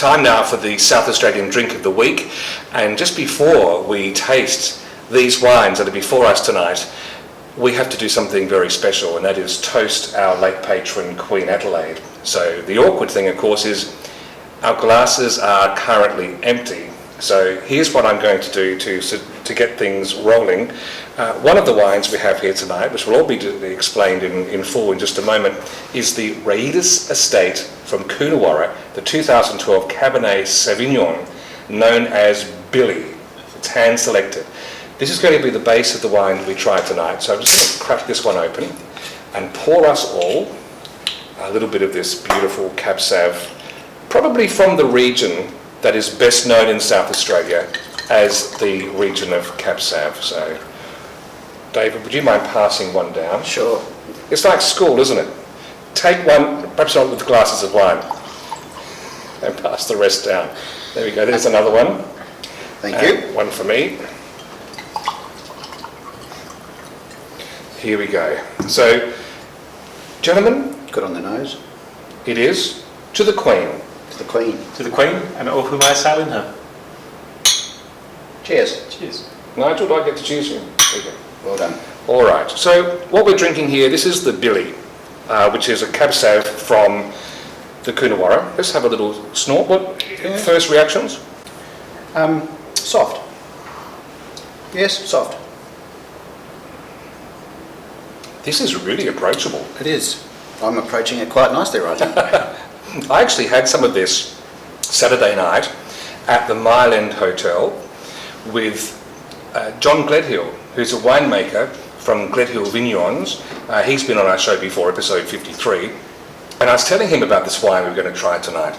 time now for the South Australian drink of the week, and just before we taste these wines that are before us tonight, we have to do something very special, and that is toast our late patron Queen Adelaide. So the awkward thing, of course, is our glasses are currently empty. So here's what I'm going to do to get things rolling. One of the wines we have here tonight, which will all be explained in full in just a moment, is the Raiders Estate from Coonawarra, the 2012 Cabernet Sauvignon, known as Billy. It's hand selected. This is going to be the base of the wine we try tonight. So I'm just going to crack this one open and pour us all a little bit of this beautiful Cab Sav, probably from the region that is best known in South Australia as the region of Cab Sav. So, David, would you mind passing one down? Sure. It's like school, isn't it? Take one, perhaps not with glasses of wine, and pass the rest down. There we go, there's another one. Thank you. One for me. Here we go. So, gentlemen. Good on the nose. It is to the Queen. To the Queen. To the Queen, and all who may sail in her. Cheers. Cheers. Nigel, do I get to choose you? There you go. Well done. All right, so what we're drinking here, this is the Billy, which is a Cab Sav from the Coonawarra. Let's have a little snort. What first reactions? Soft. Yes, soft. This is really approachable. It is. I'm approaching it quite nicely right now. I actually had some of this Saturday night at the Mile End Hotel with John Gledhill, who's a winemaker from Gledhill Vigneons. He's been on our show before, episode 53, and I was telling him about this wine we were going to try tonight.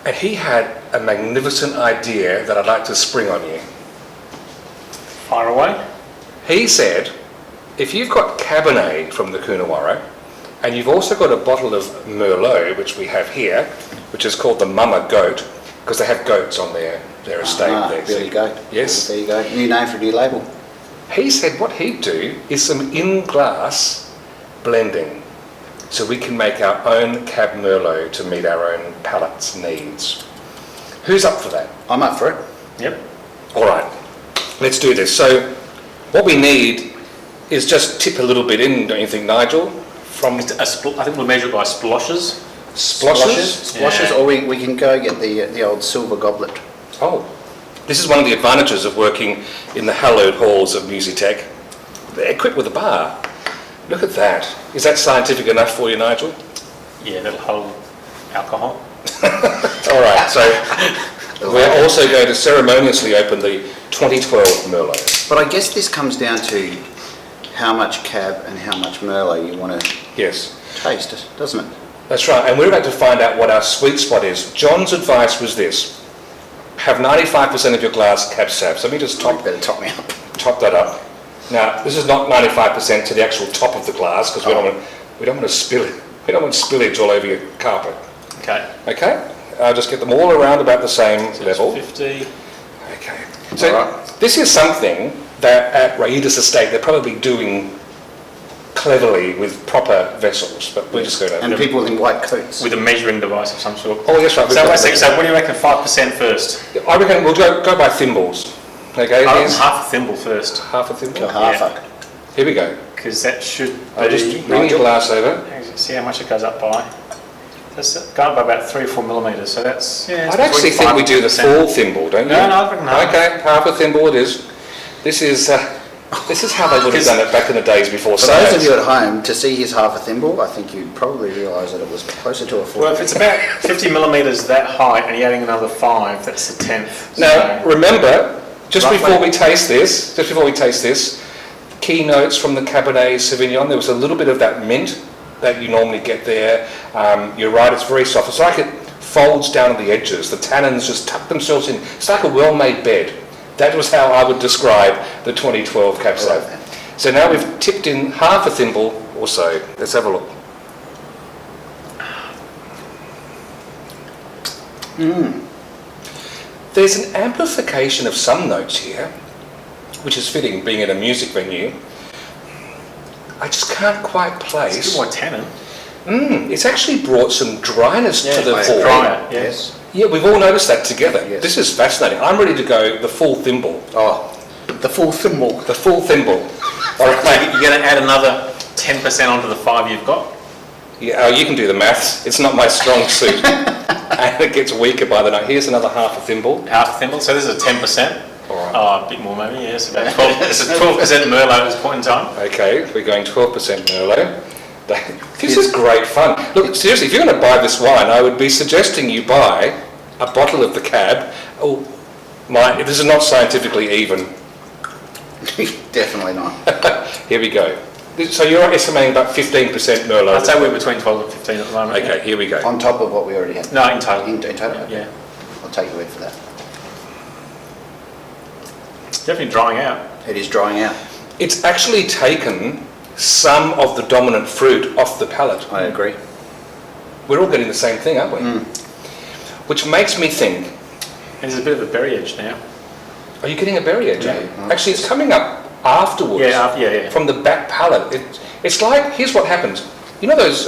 And he had a magnificent idea that I'd like to spring on you. Fire away. He said, if you've got Cabernet from the Coonawarra, and you've also got a bottle of Merlot, which we have here, which is called the Mama Goat, because they have goats on their estate. There, Billy Goat. Yes. There you go. New name for a new label. He said what he'd do is some in-glass blending, so we can make our own Cab Merlot to meet our own palate's needs. Who's up for that? I'm up for it. Yep. All right, let's do this. So what we need is just tip a little bit in, don't you think, Nigel? From I think we'll measure it by sploshes. Sploshes? Splashes, or we can go get the old silver goblet. Oh, this is one of the advantages of working in the hallowed halls of Musitech. They're equipped with a bar. Look at that. Is that scientific enough for you, Nigel? Yeah, that'll hold alcohol. All right, so we're also going to ceremoniously open the 2012 Merlot. But I guess this comes down to how much Cab and how much Merlot you want to Yes. taste, doesn't it? That's right, and we're about to find out what our sweet spot is. John's advice was this: have 95% of your glass Cab Sav. So let me just Better top me up. top that up. Now, this is not 95% to the actual top of the glass, because we don't want to spill it. We don't want spillage all over your carpet. Okay. Okay? I'll just get them all around about the same level. 50. Okay. So this is something that at Raiders Estate they're probably doing cleverly with proper vessels, but we're just going to... And people in white coats. With a measuring device of some sort. Oh, yes, right. So what do you reckon, 5% first? I reckon we'll go by thimbles. Okay, here's Half a thimble first. half a thimble. Half Here we go. Because that should I'll be... just bring your glass over. See how much it goes up by. That's going up by about 3 or 4 millimetres, so that's... Yeah, I'd actually think we do the full thimble, don't you? No, I reckon half. Okay, half a thimble it is. This is how they would have done it back in the days before For science. those of you at home, to see his half a thimble, I think you'd probably realise that it was closer to a full. Well, if it's about 50 millimetres that height and you're adding another 5, that's a tenth. Now, So- remember, just Roughly. before we taste this, keynotes from the Cabernet Sauvignon, there was a little bit of that mint that you normally get there. You're right, it's very soft. It's like it folds down at the edges. The tannins just tuck themselves in. It's like a well-made bed. That was how I would describe the 2012 Cab Sav. So now we've tipped in half a thimble or so. Let's have a look. There's an amplification of some notes here, which is fitting, being in a music venue. I just can't quite place. It's a bit more tannin. It's actually brought some dryness to the it's fore. drier, yes. Yeah, we've all noticed that together. Yes. This is fascinating. I'm ready to go the full thimble. Oh, the full thimble. The full thimble. So you're going to add another 10% onto the 5 you've got? Yeah, oh, you can do the maths. It's not my strong suit. And it gets weaker by the night. Here's another half a thimble. Half a thimble. So this is a 10%. All right. Oh, a bit more maybe, yes. About 12, it's a 12% Merlot at this point in time. Okay, we're going 12% Merlot. This is great fun. Look, seriously, if you're going to buy this wine, I would be suggesting you buy a bottle of the Cab. Oh, this is not scientifically even. Definitely not. Here we go. So you're estimating about 15% Merlot. I'd say we're between 12 and 15 at the moment. Okay, here we go. On top of what we already had. No, in total. In total? Yeah. I'll take your word for that. Definitely drying out. It is drying out. It's actually taken some of the dominant fruit off the palate. I agree. We're all getting the same thing, aren't we? Which makes me think, And there's a bit of a berry edge now. are you getting a berry edge? Yeah. Actually, it's coming up afterwards. Yeah. From the back palate. It's like, here's what happens. You know those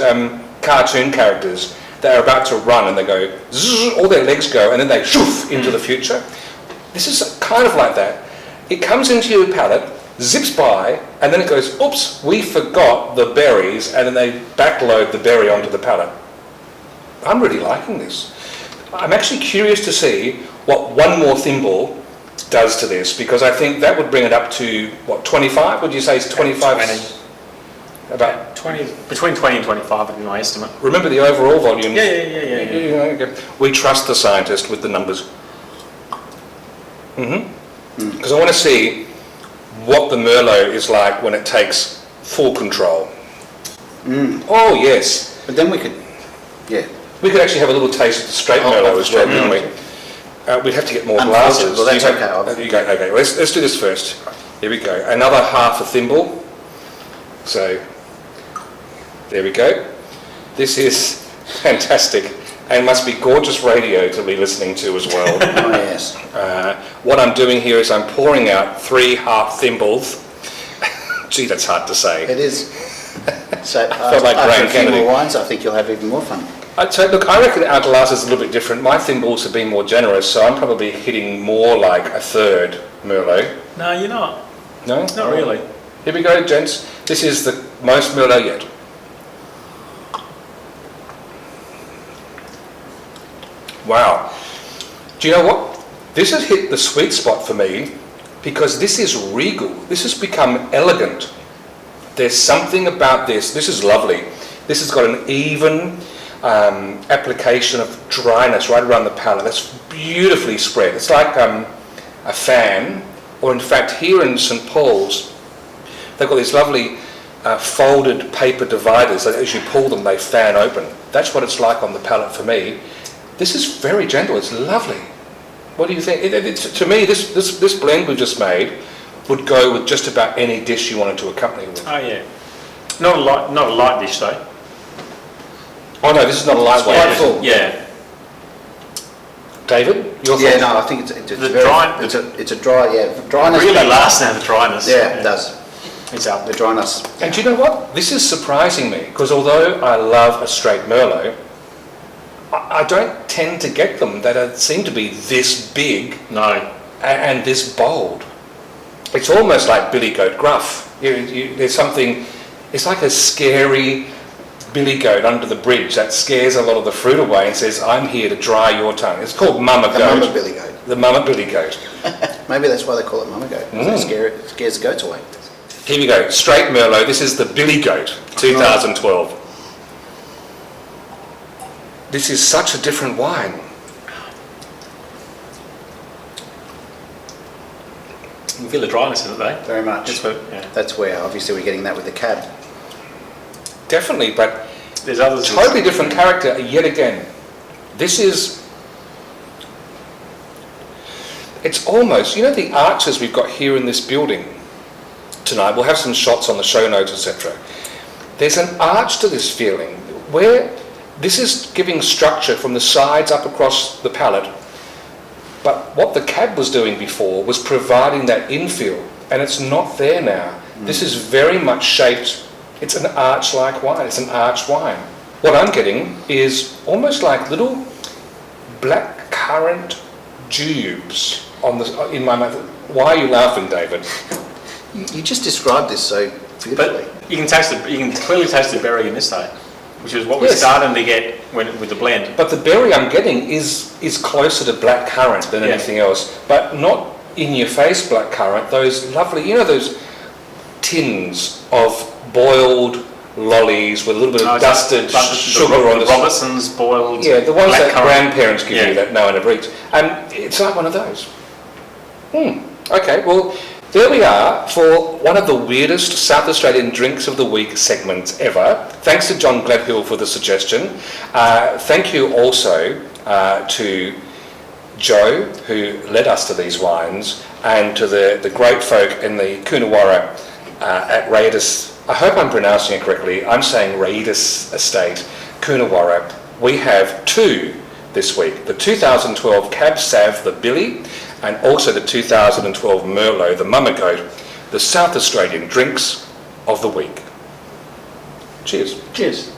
cartoon characters that are about to run and they go, zzz, all their legs go, and then they shoof into the future? This is kind of like that. It comes into your palate, zips by, and then it goes, oops, we forgot the berries, and then they backload the berry onto the palate. I'm really liking this. I'm actually curious to see what one more thimble does to this, because I think that would bring it up to, what, 25? Would you say it's 25? 20. About 20, between 20 and 25 would be my estimate. Remember the overall volume? Yeah. Okay. We trust the scientist with the numbers. Because I want to see what the Merlot is like when it takes full control. Oh, yes. But then we could, yeah. We could actually have a little taste of the straight Merlot as well, couldn't we? We'd have to get more glasses. Well, that's You okay. have- you go, okay, let's do this first. Here we go. Another half a thimble. So, there we go. This is fantastic and must be gorgeous radio to be listening to as well. Oh, yes. What I'm doing here is I'm pouring out 3 half thimbles. Gee, that's hard to say. It is. So, felt like after Graham a few Kennedy. more wines, I think you'll have even more fun. I'd say, look, I reckon our glass is a little bit different. My thimbles have been more generous, so I'm probably hitting more like a third Merlot. No, you're not. No? Not really. Here we go, gents. This is the most Merlot yet. Wow. Do you know what? This has hit the sweet spot for me because this is regal. This has become elegant. There's something about this. This is lovely. This has got an even application of dryness right around the palate. That's beautifully spread. It's like a fan, or in fact here in St. Paul's, they've got these lovely folded paper dividers that as you pull them, they fan open. That's what it's like on the palate for me. This is very gentle. It's lovely. What do you think? To me, this blend we've just made would go with just about any dish you wanted to accompany with. Oh yeah. Not a light dish though. Oh no, this is not a light quite one. full. Yeah. David, your Yeah, thoughts? no, I think it's The very, dry- it's a dry, yeah, dryness. Really lasts now, the dryness. Yeah, it does. It's up. The dryness. And do you know what? This is surprising me because although I love a straight Merlot, I don't tend to get them that seem to be this big No. and this bold. It's almost like Billy Goat Gruff. There's something, it's like a scary billy goat under the bridge that scares a lot of the fruit away and says, I'm here to dry your tongue. It's called Mama The Goat. mama billy goat. The Mama Billy Goat. Maybe that's why they call it mama goat. 'Cause it scares the goats away. Here we go, straight Merlot. This is the Billy Goat, 2012. This is such a different wine. You feel the dryness in it though. Very much. That's what, yeah. That's where obviously we're getting that with the cab. Definitely, but There's others. totally different character yet again. This is, it's almost, you know the arches we've got here in this building tonight, we'll have some shots on the show notes, etc. There's an arch to this feeling where this is giving structure from the sides up across the palate, but what the cab was doing before was providing that infill, and it's not there now. This is very much shaped, it's an arch-like wine, it's an arch wine. What I'm getting is almost like little black currant tubes in my mouth. Why are you laughing, David? You just described this so beautifully. But you can taste it. You can clearly taste the berry in this though, which is what we're Yes. starting to get with the blend. But the berry I'm getting is closer to black currant than Yeah. anything else, but not in your face black currant. Those lovely, those tins of boiled lollies with a little bit of dusted sugar on the the Robertson's boiled. Yeah, the ones that blackcurrant. grandparents give Yeah. you that no one ever eats. And it's like one of those. Okay, well, there we are for one of the weirdest South Australian Drinks of the Week segments ever. Thanks to John Gladhill for the suggestion. Thank you also to Joe, who led us to these wines, and to the great folk in the Coonawarra at Raidus. I hope I'm pronouncing it correctly. I'm saying Raidus Estate, Coonawarra. We have two this week. The 2012 Cab Sav, the Billy, and also the 2012 Merlot, the Mama Goat, the South Australian Drinks of the Week. Cheers. Cheers.